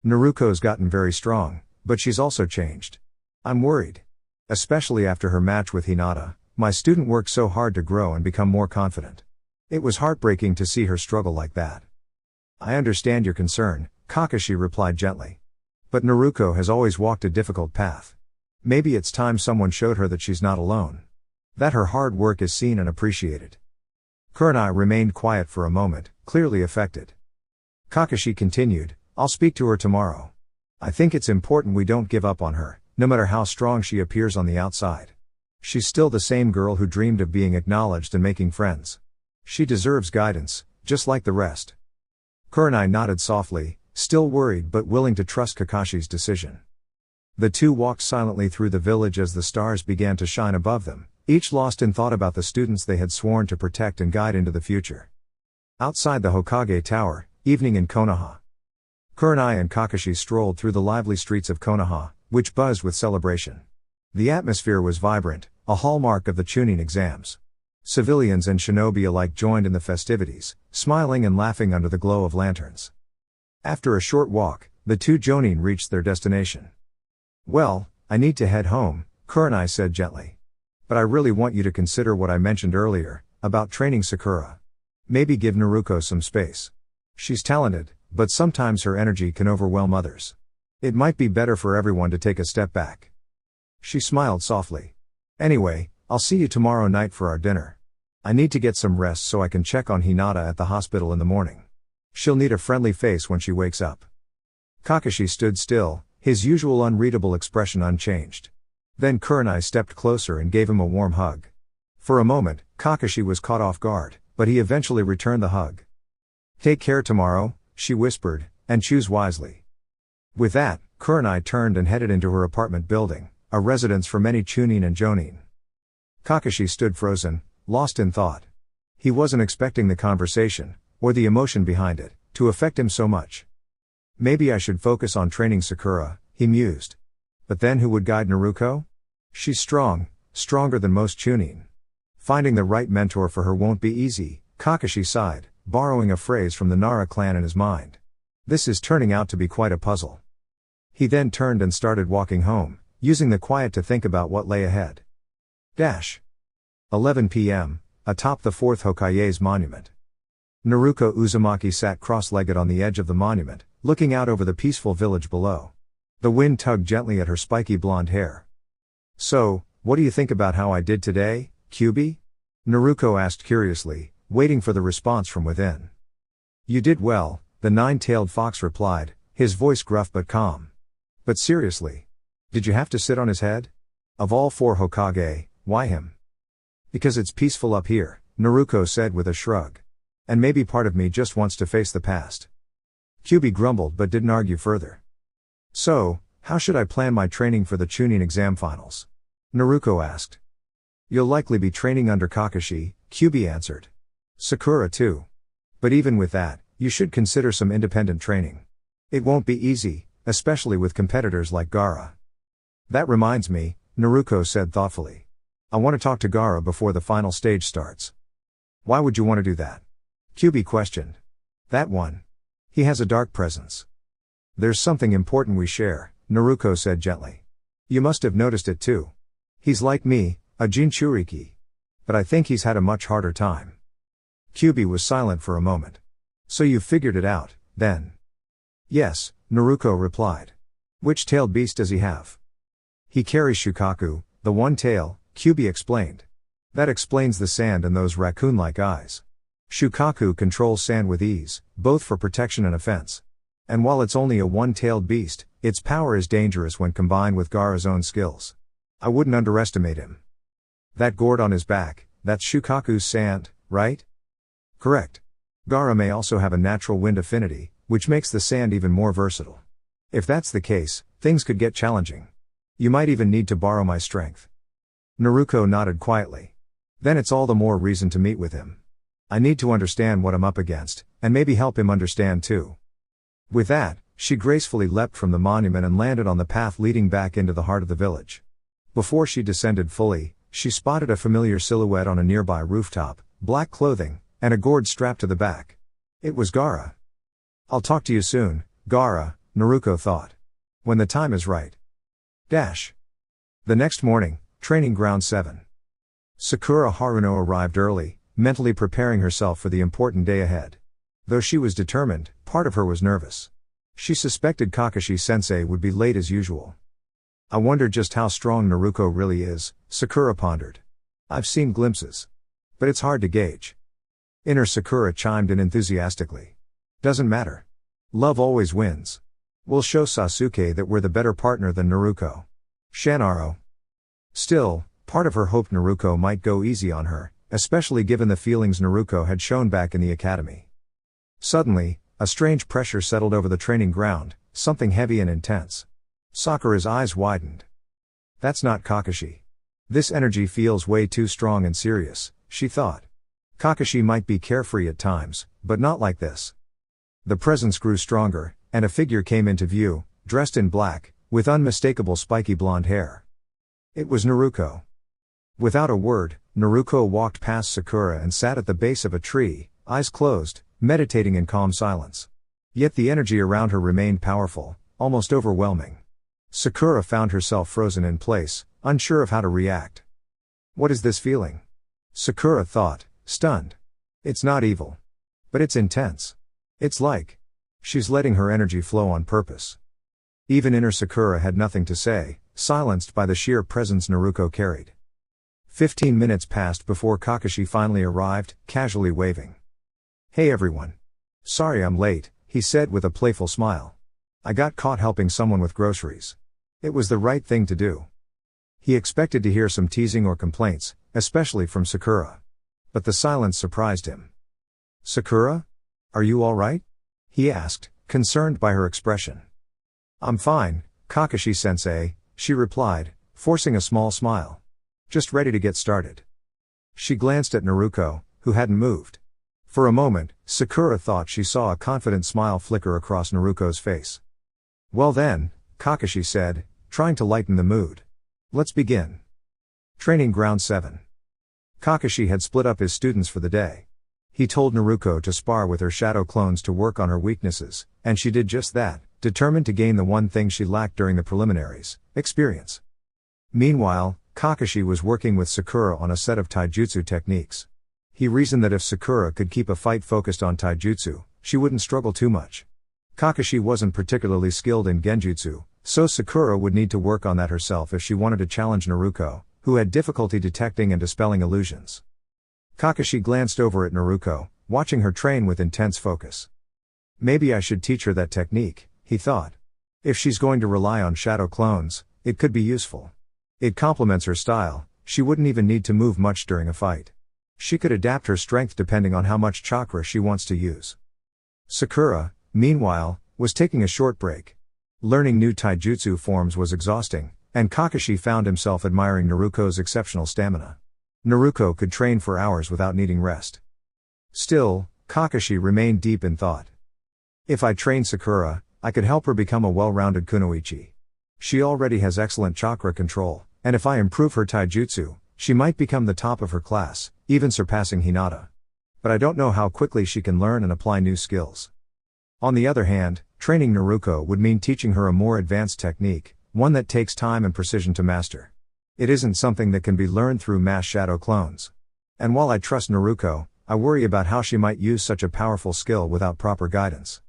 Naruko's gotten very strong, but she's also changed. I'm worried. Especially after her match with Hinata, my student worked so hard to grow and become more confident. It was heartbreaking to see her struggle like that. I understand your concern, Kakashi replied gently. But Naruko has always walked a difficult path. Maybe it's time someone showed her that she's not alone. That her hard work is seen and appreciated. Kurenai remained quiet for a moment, clearly affected. Kakashi continued, I'll speak to her tomorrow. I think it's important we don't give up on her, no matter how strong she appears on the outside. She's still the same girl who dreamed of being acknowledged and making friends. She deserves guidance, just like the rest. Kurenai nodded softly, still worried but willing to trust Kakashi's decision. The two walked silently through the village as the stars began to shine above them, each lost in thought about the students they had sworn to protect and guide into the future. Outside the Hokage Tower, evening in Konoha. Kurenai and Kakashi strolled through the lively streets of Konoha, which buzzed with celebration. The atmosphere was vibrant, a hallmark of the Chunin exams. Civilians and shinobi alike joined in the festivities, smiling and laughing under the glow of lanterns. After a short walk, the two Jonin reached their destination. Well, I need to head home, Kurenai said gently. But I really want you to consider what I mentioned earlier, about training Sakura. Maybe give Naruko some space. She's talented, but sometimes her energy can overwhelm others. It might be better for everyone to take a step back. She smiled softly. Anyway, I'll see you tomorrow night for our dinner. I need to get some rest so I can check on Hinata at the hospital in the morning. She'll need a friendly face when she wakes up. Kakashi stood still, his usual unreadable expression unchanged. Then Kurenai stepped closer and gave him a warm hug. For a moment, Kakashi was caught off guard, but he eventually returned the hug. Take care tomorrow, she whispered, and choose wisely. With that, Kurenai turned and headed into her apartment building, a residence for many Chunin and Jonin. Kakashi stood frozen, lost in thought. He wasn't expecting the conversation, or the emotion behind it, to affect him so much. Maybe I should focus on training Sakura, he mused. But then who would guide Naruko? She's strong, stronger than most Chunin. Finding the right mentor for her won't be easy, Kakashi sighed, borrowing a phrase from the Nara clan in his mind. This is turning out to be quite a puzzle. He then turned and started walking home, using the quiet to think about what lay ahead. 11 p.m., atop the 4th Hokage's monument. Naruko Uzumaki sat cross-legged on the edge of the monument, looking out over the peaceful village below. The wind tugged gently at her spiky blonde hair. So, what do you think about how I did today, Kyubi? Naruko asked curiously, waiting for the response from within. You did well, the nine-tailed fox replied, his voice gruff but calm. But seriously. Did you have to sit on his head? Of all four Hokage, why him? Because it's peaceful up here, Naruko said with a shrug. And maybe part of me just wants to face the past. Kyuubi grumbled but didn't argue further. So, how should I plan my training for the Chunin exam finals? Naruko asked. You'll likely be training under Kakashi, Kyuubi answered. Sakura too. But even with that, you should consider some independent training. It won't be easy, especially with competitors like Gaara. That reminds me, Naruko said thoughtfully. I want to talk to Gaara before the final stage starts. Why would you want to do that? Kyuubi questioned. That one. He has a dark presence. There's something important we share, Naruko said gently. You must have noticed it too. He's like me, a Jinchuriki. But I think he's had a much harder time. Kyuubi was silent for a moment. So you figured it out, then? Yes, Naruko replied. Which tailed beast does he have? He carries Shukaku, the one tail, Kyuubi explained. That explains the sand and those raccoon-like eyes. Shukaku controls sand with ease, both for protection and offense. And while it's only a one-tailed beast, its power is dangerous when combined with Gaara's own skills. I wouldn't underestimate him. That gourd on his back, that's Shukaku's sand, right? Correct. Gaara may also have a natural wind affinity, which makes the sand even more versatile. If that's the case, things could get challenging. You might even need to borrow my strength. Naruko nodded quietly. Then it's all the more reason to meet with him. I need to understand what I'm up against, and maybe help him understand too. With that, she gracefully leapt from the monument and landed on the path leading back into the heart of the village. Before she descended fully, she spotted a familiar silhouette on a nearby rooftop, black clothing, and a gourd strapped to the back. It was Gaara. I'll talk to you soon, Gaara, Naruko thought. When the time is right. The next morning, Training Ground 7. Sakura Haruno arrived early, mentally preparing herself for the important day ahead. Though she was determined, part of her was nervous. She suspected Kakashi-sensei would be late as usual. I wonder just how strong Naruko really is, Sakura pondered. I've seen glimpses. But it's hard to gauge. Inner Sakura chimed in enthusiastically. Doesn't matter. Love always wins. We'll show Sasuke that we're the better partner than Naruko. Shanaro. Still, part of her hoped Naruko might go easy on her, especially given the feelings Naruko had shown back in the academy. Suddenly, a strange pressure settled over the training ground, something heavy and intense. Sakura's eyes widened. That's not Kakashi. This energy feels way too strong and serious, she thought. Kakashi might be carefree at times, but not like this. The presence grew stronger, and a figure came into view, dressed in black, with unmistakable spiky blonde hair. It was Naruko. Without a word, Naruko walked past Sakura and sat at the base of a tree, eyes closed, meditating in calm silence. Yet the energy around her remained powerful, almost overwhelming. Sakura found herself frozen in place, unsure of how to react. What is this feeling? Sakura thought, stunned. It's not evil. But it's intense. It's like she's letting her energy flow on purpose. Even inner Sakura had nothing to say, silenced by the sheer presence Naruko carried. 15 minutes passed before Kakashi finally arrived, casually waving. Hey everyone. Sorry I'm late, he said with a playful smile. I got caught helping someone with groceries. It was the right thing to do. He expected to hear some teasing or complaints, especially from Sakura. But the silence surprised him. Sakura? Are you all right? He asked, concerned by her expression. I'm fine, Kakashi-sensei, she replied, forcing a small smile. Just ready to get started. She glanced at Naruko, who hadn't moved. For a moment, Sakura thought she saw a confident smile flicker across Naruko's face. Well then, Kakashi said, trying to lighten the mood. Let's begin. Training Ground 7. Kakashi had split up his students for the day. He told Naruko to spar with her shadow clones to work on her weaknesses, and she did just that, determined to gain the one thing she lacked during the preliminaries, experience. Meanwhile, Kakashi was working with Sakura on a set of taijutsu techniques. He reasoned that if Sakura could keep a fight focused on taijutsu, she wouldn't struggle too much. Kakashi wasn't particularly skilled in genjutsu, so Sakura would need to work on that herself if she wanted to challenge Naruko, who had difficulty detecting and dispelling illusions. Kakashi glanced over at Naruko, watching her train with intense focus. Maybe I should teach her that technique, he thought. If she's going to rely on shadow clones, it could be useful. It complements her style, she wouldn't even need to move much during a fight. She could adapt her strength depending on how much chakra she wants to use. Sakura, meanwhile, was taking a short break. Learning new taijutsu forms was exhausting, and Kakashi found himself admiring Naruko's exceptional stamina. Naruko could train for hours without needing rest. Still, Kakashi remained deep in thought. If I trained Sakura, I could help her become a well-rounded kunoichi. She already has excellent chakra control, and if I improve her taijutsu, she might become the top of her class, even surpassing Hinata. But I don't know how quickly she can learn and apply new skills. On the other hand, training Naruko would mean teaching her a more advanced technique, one that takes time and precision to master. It isn't something that can be learned through mass shadow clones. And while I trust Naruko, I worry about how she might use such a powerful skill without proper guidance.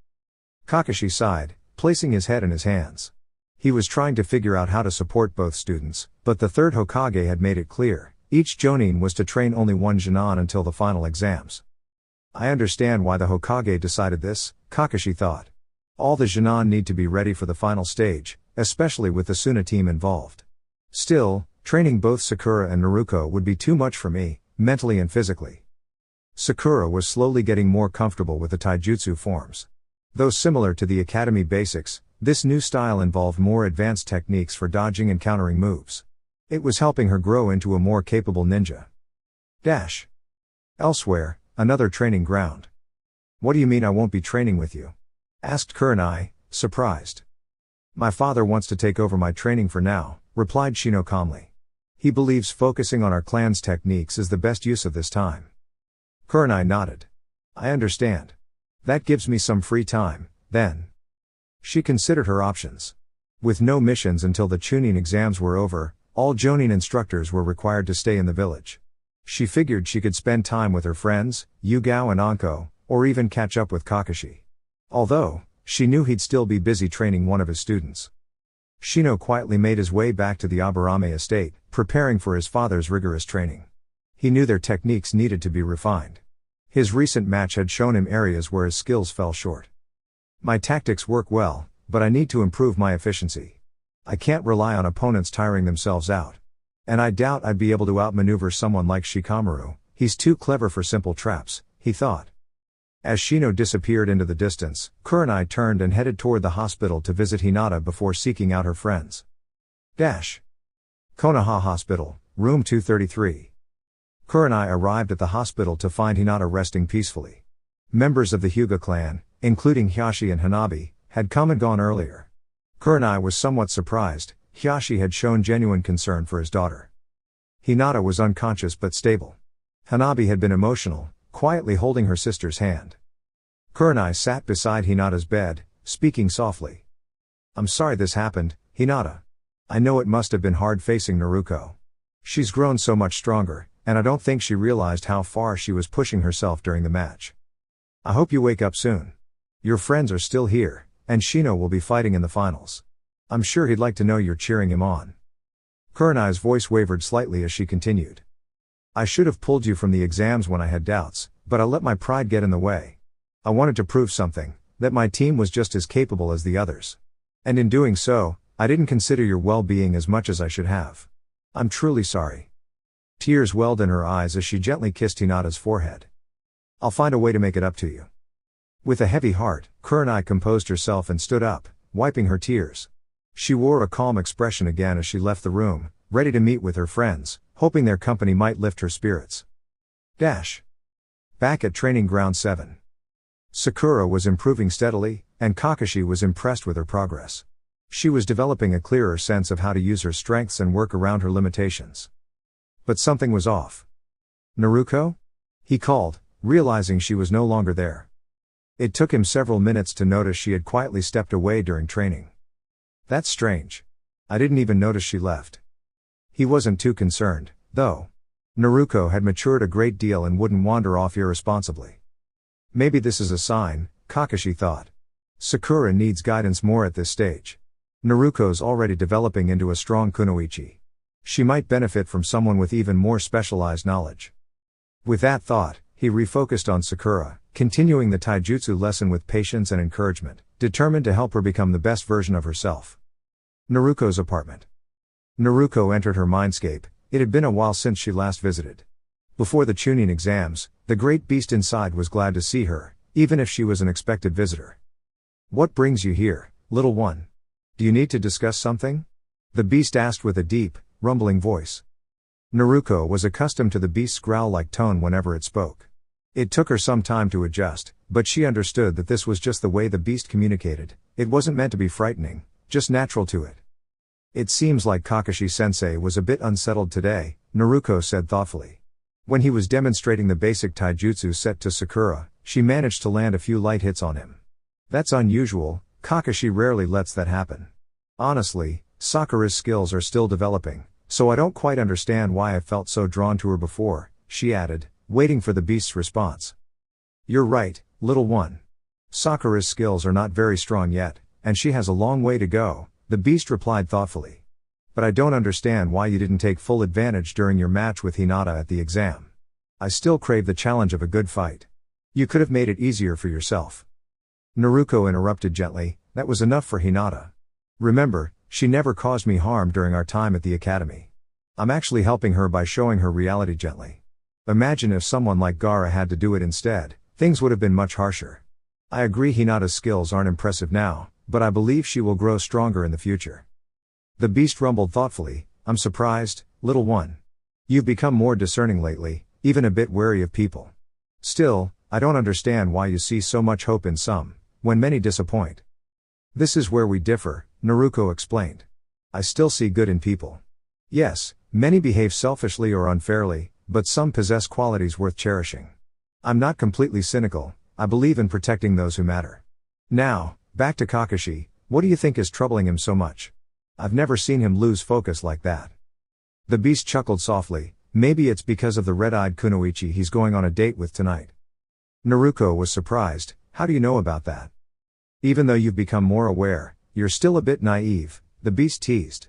Kakashi sighed, placing his head in his hands. He was trying to figure out how to support both students, but the third Hokage had made it clear, each Jonin was to train only one Genin until the final exams. I understand why the Hokage decided this, Kakashi thought. All the Genin need to be ready for the final stage, especially with the Suna team involved. Still, training both Sakura and Naruko would be too much for me, mentally and physically. Sakura was slowly getting more comfortable with the taijutsu forms. Though similar to the academy basics, this new style involved more advanced techniques for dodging and countering moves. It was helping her grow into a more capable ninja. Elsewhere, another training ground. What do you mean I won't be training with you? Asked Kurenai, surprised. My father wants to take over my training for now, replied Shino calmly. He believes focusing on our clan's techniques is the best use of this time. Kurenai nodded. I understand. That gives me some free time, then. She considered her options. With no missions until the Chunin exams were over, all Jonin instructors were required to stay in the village. She figured she could spend time with her friends, Yugao and Anko, or even catch up with Kakashi. Although, she knew he'd still be busy training one of his students. Shino quietly made his way back to the Aburame estate, preparing for his father's rigorous training. He knew their techniques needed to be refined. His recent match had shown him areas where his skills fell short. My tactics work well, but I need to improve my efficiency. I can't rely on opponents tiring themselves out. And I doubt I'd be able to outmaneuver someone like Shikamaru, he's too clever for simple traps, he thought. As Shino disappeared into the distance, Kurenai turned and headed toward the hospital to visit Hinata before seeking out her friends. Konoha Hospital, room 233. Kurenai arrived at the hospital to find Hinata resting peacefully. Members of the Hyuga clan, including Hyashi and Hanabi, had come and gone earlier. Kurenai was somewhat surprised. Hyashi had shown genuine concern for his daughter. Hinata was unconscious but stable. Hanabi had been emotional, quietly holding her sister's hand. Kurenai sat beside Hinata's bed, speaking softly. I'm sorry this happened, Hinata. I know it must have been hard facing Naruko. She's grown so much stronger, and I don't think she realized how far she was pushing herself during the match. I hope you wake up soon. Your friends are still here, and Shino will be fighting in the finals. I'm sure he'd like to know you're cheering him on. Kurenai's voice wavered slightly as she continued. I should have pulled you from the exams when I had doubts, but I let my pride get in the way. I wanted to prove something, that my team was just as capable as the others. And in doing so, I didn't consider your well-being as much as I should have. I'm truly sorry. Tears welled in her eyes as she gently kissed Hinata's forehead. I'll find a way to make it up to you. With a heavy heart, Kurenai composed herself and stood up, wiping her tears. She wore a calm expression again as she left the room, ready to meet with her friends, hoping their company might lift her spirits. Back at Training Ground 7. Sakura was improving steadily, and Kakashi was impressed with her progress. She was developing a clearer sense of how to use her strengths and work around her limitations. But something was off. Naruko? He called, realizing she was no longer there. It took him several minutes to notice she had quietly stepped away during training. That's strange. I didn't even notice she left. He wasn't too concerned, though. Naruko had matured a great deal and wouldn't wander off irresponsibly. Maybe this is a sign, Kakashi thought. Sakura needs guidance more at this stage. Naruko's already developing into a strong kunoichi. She might benefit from someone with even more specialized knowledge. With that thought, he refocused on Sakura, continuing the taijutsu lesson with patience and encouragement, determined to help her become the best version of herself. Naruko's apartment. Naruko entered her mindscape. It had been a while since she last visited. Before the Chunin exams, the great beast inside was glad to see her, even if she was an expected visitor. "What brings you here, little one? Do you need to discuss something?" the beast asked with a deep, rumbling voice. Naruko was accustomed to the beast's growl-like tone whenever it spoke. It took her some time to adjust, but she understood that this was just the way the beast communicated. It wasn't meant to be frightening, just natural to it. "It seems like Kakashi-sensei was a bit unsettled today," Naruko said thoughtfully. When he was demonstrating the basic taijutsu set to Sakura, she managed to land a few light hits on him. "That's unusual, Kakashi rarely lets that happen. Honestly, Sakura's skills are still developing, so I don't quite understand why I felt so drawn to her before," she added, waiting for the beast's response. "You're right, little one. Sakura's skills are not very strong yet, and she has a long way to go," the beast replied thoughtfully. "But I don't understand why you didn't take full advantage during your match with Hinata at the exam. I still crave the challenge of a good fight. You could have made it easier for yourself." Naruko interrupted gently, "That was enough for Hinata. Remember, she never caused me harm during our time at the academy. I'm actually helping her by showing her reality gently. Imagine if someone like Gaara had to do it instead, things would have been much harsher. I agree Hinata's skills aren't impressive now, but I believe she will grow stronger in the future." The beast rumbled thoughtfully, "I'm surprised, little one. You've become more discerning lately, even a bit wary of people. Still, I don't understand why you see so much hope in some, when many disappoint." "This is where we differ," Naruko explained. "I still see good in people. Yes, many behave selfishly or unfairly, but some possess qualities worth cherishing. I'm not completely cynical, I believe in protecting those who matter. Now, back to Kakashi, what do you think is troubling him so much? I've never seen him lose focus like that." The beast chuckled softly, "Maybe it's because of the red-eyed kunoichi he's going on a date with tonight." Naruko was surprised, "How do you know about that?" "Even though you've become more aware, you're still a bit naive," the beast teased.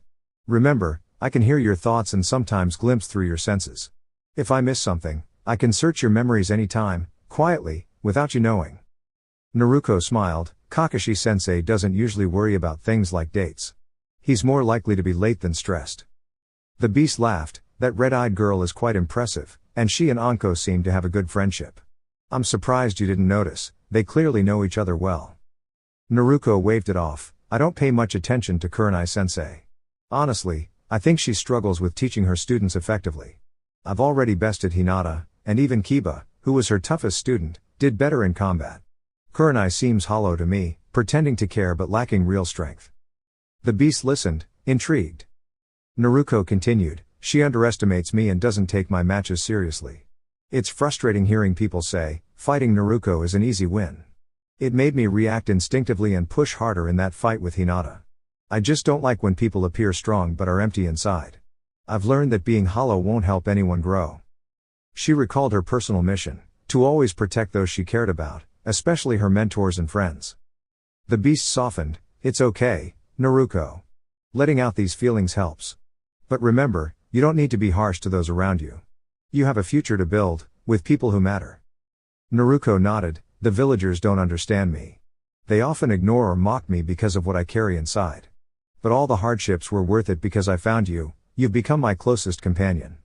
"Remember, I can hear your thoughts and sometimes glimpse through your senses. If I miss something, I can search your memories anytime, quietly, without you knowing." Naruko smiled. Kakashi-sensei doesn't usually worry about things like dates. He's more likely to be late than stressed. The beast laughed. "That red-eyed girl is quite impressive, and she and Anko seem to have a good friendship. I'm surprised you didn't notice, they clearly know each other well." Naruko waved it off. "I don't pay much attention to Kurenai-sensei. Honestly, I think she struggles with teaching her students effectively. I've already bested Hinata, and even Kiba, who was her toughest student, did better in combat. Kurenai seems hollow to me, pretending to care but lacking real strength." The beast listened, intrigued. Naruko continued, "She underestimates me and doesn't take my matches seriously. It's frustrating hearing people say, fighting Naruko is an easy win. It made me react instinctively and push harder in that fight with Hinata. I just don't like when people appear strong but are empty inside. I've learned that being hollow won't help anyone grow." She recalled her personal mission, to always protect those she cared about, especially her mentors and friends. The beast softened, "It's okay, Naruko. Letting out these feelings helps. But remember, you don't need to be harsh to those around you. You have a future to build, with people who matter." Naruko nodded. "The villagers don't understand me. They often ignore or mock me because of what I carry inside. But all the hardships were worth it because I found you, you've become my closest companion."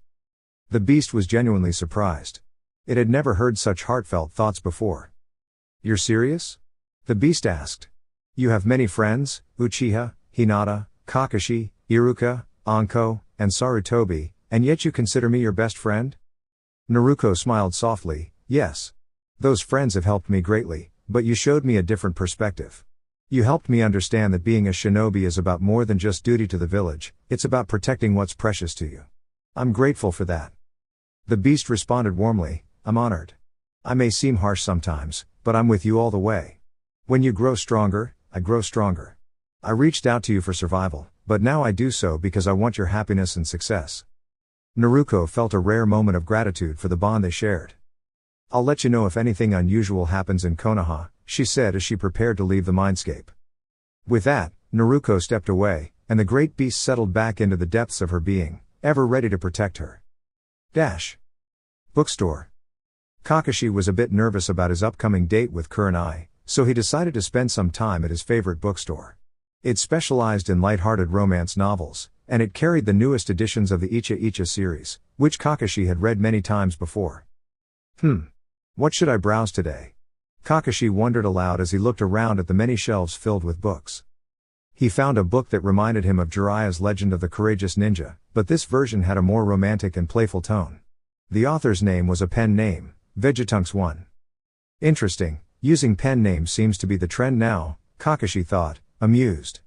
The beast was genuinely surprised. It had never heard such heartfelt thoughts before. "You're serious?" the beast asked. "You have many friends, Uchiha, Hinata, Kakashi, Iruka, Anko, and Sarutobi, and yet you consider me your best friend?" Naruko smiled softly, "Yes. Those friends have helped me greatly, but you showed me a different perspective. You helped me understand that being a shinobi is about more than just duty to the village, it's about protecting what's precious to you. I'm grateful for that." The beast responded warmly, "I'm honored. I may seem harsh sometimes, but I'm with you all the way. When you grow stronger, I grow stronger. I reached out to you for survival, but now I do so because I want your happiness and success." Naruko felt a rare moment of gratitude for the bond they shared. "I'll let you know if anything unusual happens in Konoha," she said as she prepared to leave the mindscape. With that, Naruko stepped away, and the great beast settled back into the depths of her being, ever ready to protect her. Bookstore. Kakashi was a bit nervous about his upcoming date with Kurenai, so he decided to spend some time at his favorite bookstore. It specialized in light-hearted romance novels, and it carried the newest editions of the Icha Icha series, which Kakashi had read many times before. What should I browse today? Kakashi wondered aloud as he looked around at the many shelves filled with books. He found a book that reminded him of Jiraiya's Legend of the Courageous Ninja, but this version had a more romantic and playful tone. The author's name was a pen name, Vegetunks 1. Interesting, using pen names seems to be the trend now, Kakashi thought, amused.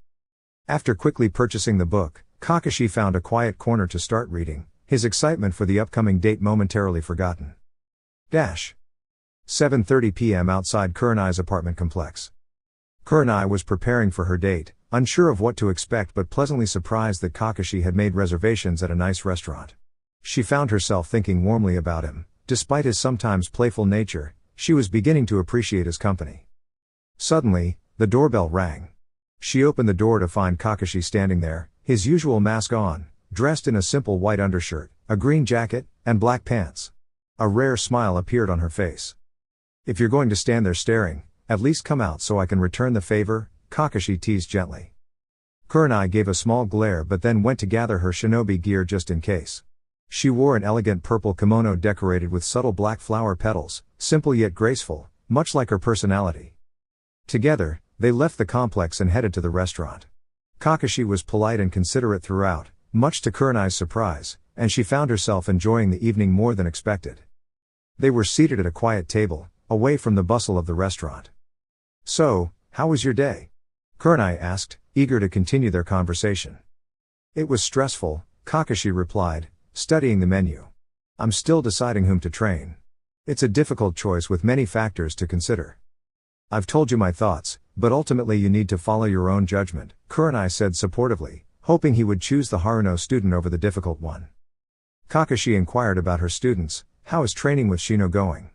After quickly purchasing the book, Kakashi found a quiet corner to start reading, his excitement for the upcoming date momentarily forgotten. 7:30 p.m. outside Kurenai's apartment complex. Kurenai was preparing for her date, unsure of what to expect but pleasantly surprised that Kakashi had made reservations at a nice restaurant. She found herself thinking warmly about him. Despite his sometimes playful nature, she was beginning to appreciate his company. Suddenly, the doorbell rang. She opened the door to find Kakashi standing there, his usual mask on, dressed in a simple white undershirt, a green jacket, and black pants. A rare smile appeared on her face. "If you're going to stand there staring, at least come out so I can return the favor," Kakashi teased gently. Kurenai gave a small glare but then went to gather her shinobi gear just in case. She wore an elegant purple kimono decorated with subtle black flower petals, simple yet graceful, much like her personality. Together, they left the complex and headed to the restaurant. Kakashi was polite and considerate throughout, much to Kurenai's surprise, and she found herself enjoying the evening more than expected. They were seated at a quiet table, away from the bustle of the restaurant. "So, how was your day?" Kurenai asked, eager to continue their conversation. "It was stressful," Kakashi replied, studying the menu. "I'm still deciding whom to train. It's a difficult choice with many factors to consider." "I've told you my thoughts, but ultimately you need to follow your own judgment," Kurenai said supportively, hoping he would choose the Haruno student over the difficult one. Kakashi inquired about her students. "How is training with Shino going?"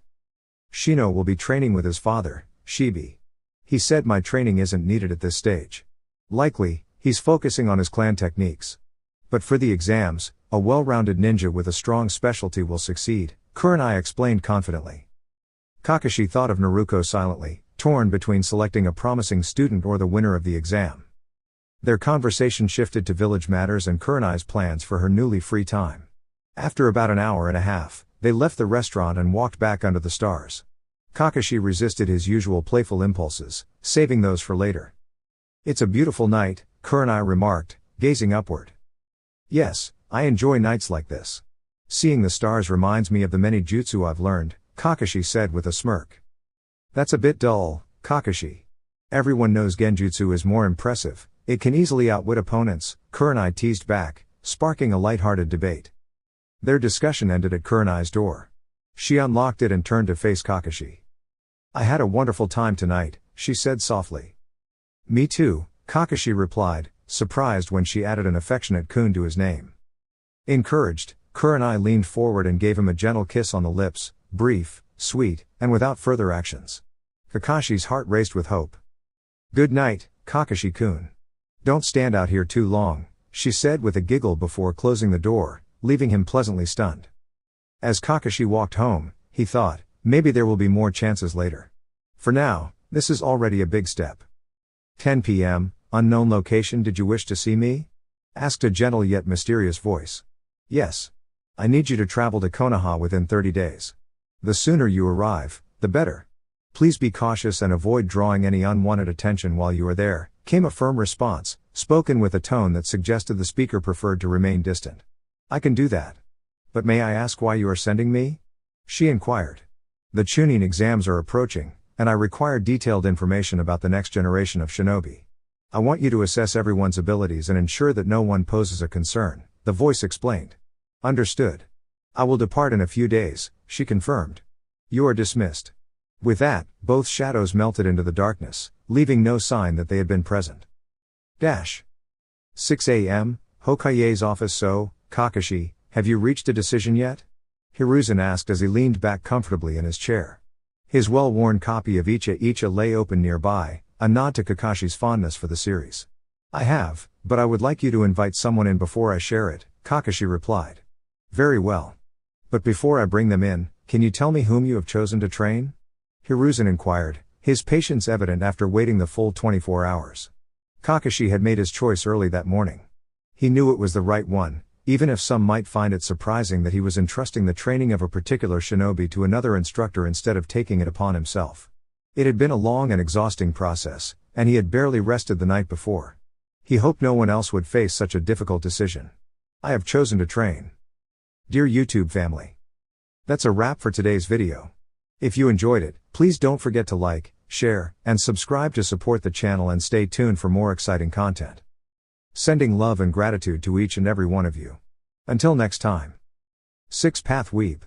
"Shino will be training with his father, Shibi. He said my training isn't needed at this stage. Likely, he's focusing on his clan techniques. But for the exams, a well-rounded ninja with a strong specialty will succeed," Kurenai explained confidently. Kakashi thought of Naruko silently, torn between selecting a promising student or the winner of the exam. Their conversation shifted to village matters and Kurenai's plans for her newly free time. After about an hour and a half, they left the restaurant and walked back under the stars. Kakashi resisted his usual playful impulses, saving those for later. "It's a beautiful night," Kurenai remarked, gazing upward. "Yes, I enjoy nights like this. Seeing the stars reminds me of the many jutsu I've learned," Kakashi said with a smirk. "That's a bit dull, Kakashi. Everyone knows genjutsu is more impressive, it can easily outwit opponents," Kurenai teased back, sparking a light-hearted debate. Their discussion ended at Kurenai's door. She unlocked it and turned to face Kakashi. "I had a wonderful time tonight," she said softly. "Me too," Kakashi replied, surprised when she added an affectionate kun to his name. Encouraged, Kurenai leaned forward and gave him a gentle kiss on the lips, brief, sweet, and without further actions. Kakashi's heart raced with hope. "Good night, Kakashi-kun. Don't stand out here too long," she said with a giggle before closing the door, leaving him pleasantly stunned. As Kakashi walked home, he thought, maybe there will be more chances later. For now, this is already a big step. 10 p.m., unknown location. "Did you wish to see me?" asked a gentle yet mysterious voice. "Yes. I need you to travel to Konoha within 30 days. The sooner you arrive, the better. Please be cautious and avoid drawing any unwanted attention while you are there," came a firm response, spoken with a tone that suggested the speaker preferred to remain distant. "I can do that. But may I ask why you are sending me?" she inquired. "The Chunin exams are approaching, and I require detailed information about the next generation of shinobi. I want you to assess everyone's abilities and ensure that no one poses a concern," the voice explained. "Understood. I will depart in a few days," she confirmed. "You are dismissed." With that, both shadows melted into the darkness, leaving no sign that they had been present. 6 a.m., Hokage's office. "So, Kakashi, have you reached a decision yet?" Hiruzen asked as he leaned back comfortably in his chair. His well-worn copy of Icha Icha lay open nearby, a nod to Kakashi's fondness for the series. "I have, but I would like you to invite someone in before I share it," Kakashi replied. "Very well. But before I bring them in, can you tell me whom you have chosen to train?" Hiruzen inquired, his patience evident after waiting the full 24 hours. Kakashi had made his choice early that morning. He knew it was the right one, even if some might find it surprising that he was entrusting the training of a particular shinobi to another instructor instead of taking it upon himself. It had been a long and exhausting process, and he had barely rested the night before. He hoped no one else would face such a difficult decision. I have chosen to train. Dear YouTube family. That's a wrap for today's video. If you enjoyed it, please don't forget to like, share, and subscribe to support the channel and stay tuned for more exciting content. Sending love and gratitude to each and every one of you. Until next time. 6 Path Weeb.